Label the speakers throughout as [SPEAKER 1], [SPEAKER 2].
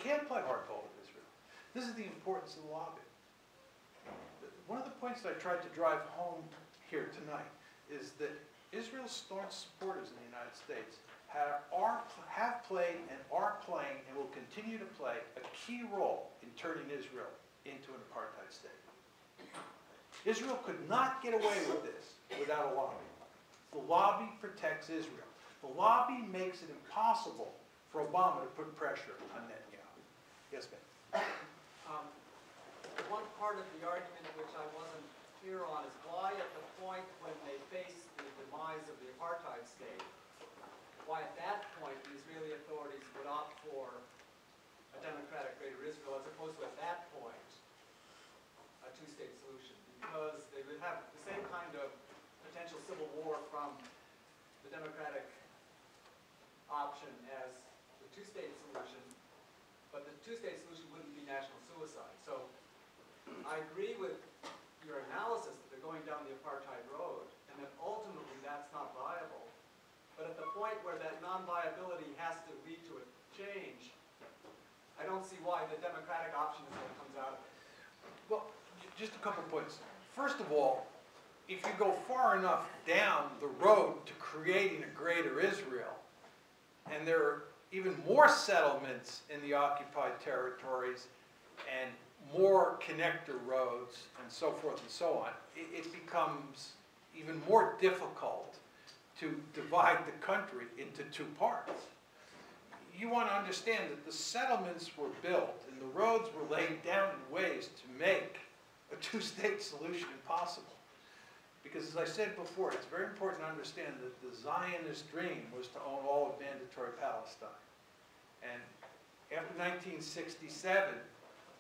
[SPEAKER 1] can't play hardball with Israel. This is the importance of the lobby. One of the points that I tried to drive home here tonight is that Israel's staunch supporters in the United States have played and are playing and will continue to play a key role in turning Israel into an apartheid state. Israel could not get away with this without a lobby. The lobby protects Israel. The lobby makes it impossible for Obama to put pressure on Netanyahu. Yes, ma'am.
[SPEAKER 2] One part of the argument which I wasn't clear on is why at the point when they faced the demise of the apartheid state, why at that point the Israeli authorities would opt for a democratic Greater Israel as opposed to at that point a two-state solution, because they would have the same kind of potential civil war from the democratic option as the two-state solution, but the two-state solution wouldn't be national suicide. So I agree with your analysis that they're going down the apartheid road and that ultimately that's not viable. But at the point where that non-viability has to lead to a change, I don't see why the democratic option is what comes out of it.
[SPEAKER 1] Well, just a couple points. First of all, if you go far enough down the road to creating a greater Israel, and there are even more settlements in the occupied territories and more connector roads and so forth and so on, it becomes even more difficult to divide the country into two parts. You want to understand that the settlements were built and the roads were laid down in ways to make a two-state solution impossible. Because as I said before, it's very important to understand that the Zionist dream was to own all of mandatory Palestine. And after 1967,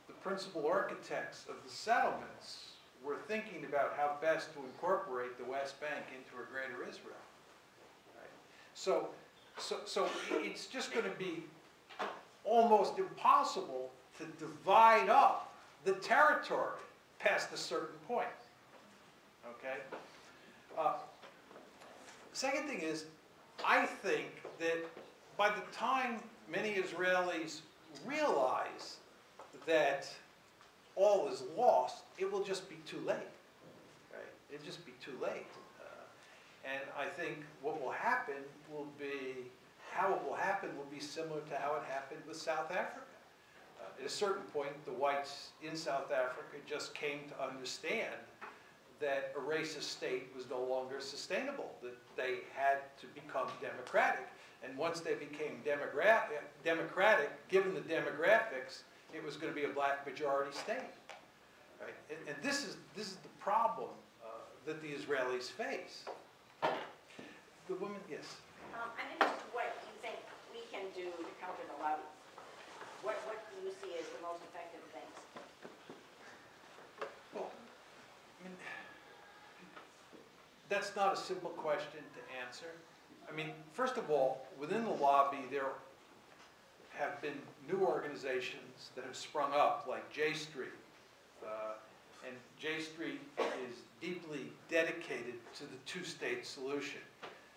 [SPEAKER 1] the principal architects of the settlements were thinking about how best to incorporate the West Bank into a greater Israel. Right? So it's just going to be almost impossible to divide up the territory past a certain point. Okay? Second thing is, I think that by the time many Israelis realize that all is lost, it will just be too late. Right? It'll just be too late. And I think what will happen will be, how it will happen will be similar to how it happened with South Africa. At a certain point, the whites in South Africa just came to understand that a racist state was no longer sustainable, that they had to become democratic. And once they became democratic, given the demographics, it was going to be a black majority state. Right? And this is the problem that the Israelis face. The woman, yes?
[SPEAKER 3] I'm interested in what you think we can do to counter the lobby. What do you see as the most effective things?
[SPEAKER 1] Well, I mean, that's not a simple question to answer. I mean, first of all, within the lobby, there have been new organizations that have sprung up, like J Street. And J Street is deeply dedicated to the two-state solution.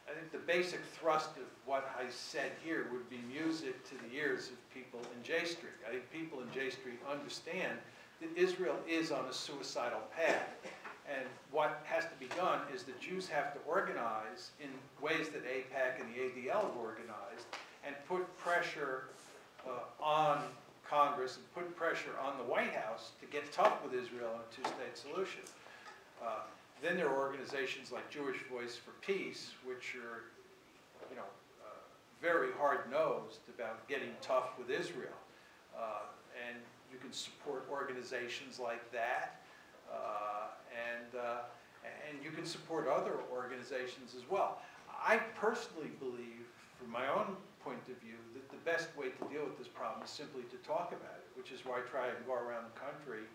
[SPEAKER 1] I think the basic thrust of what I said here would be music to the ears of people in J Street. I think people in J Street understand that Israel is on a suicidal path. And what has to be done is the Jews have to organize in ways that AIPAC and the ADL have organized and put pressure on Congress and put pressure on the White House to get tough with Israel on a two-state solution. Then there are organizations like Jewish Voice for Peace, which are, very hard-nosed about getting tough with Israel. And you can support organizations like that, and you can support other organizations as well. I personally believe, from my own point of view, that the best way to deal with this problem is simply to talk about it, which is why I try and go around the country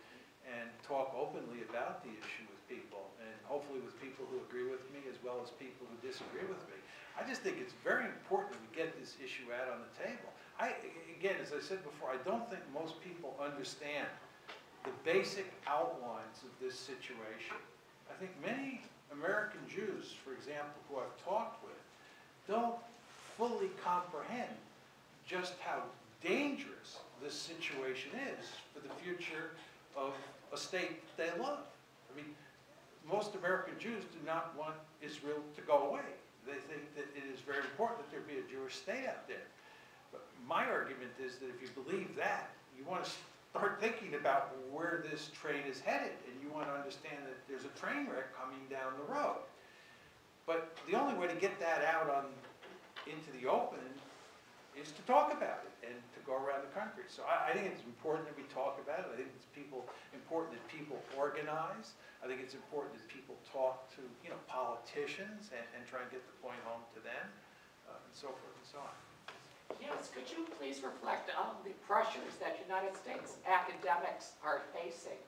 [SPEAKER 1] and talk openly about the issue with people, and hopefully with people who agree with me as well as people who disagree with me. I just think it's very important we get this issue out on the table. Again, as I said before, I don't think most people understand the basic outlines of this situation. I think many American Jews, for example, who I've talked with, don't fully comprehend just how dangerous this state they love. I mean, most American Jews do not want Israel to go away. They think that it is very important that there be a Jewish state out there. But my argument is that if you believe that, you want to start thinking about where this train is headed, and you want to understand that there's a train wreck coming down the road. But the only way to get that out into the open is to talk about it and to go around the country. So I think it's important that we talk about it. I think it's important that people organize. I think it's important that people talk to politicians and try and get the point home to them, and so forth and so on.
[SPEAKER 4] Yes, could you please reflect on the pressures that United States academics are facing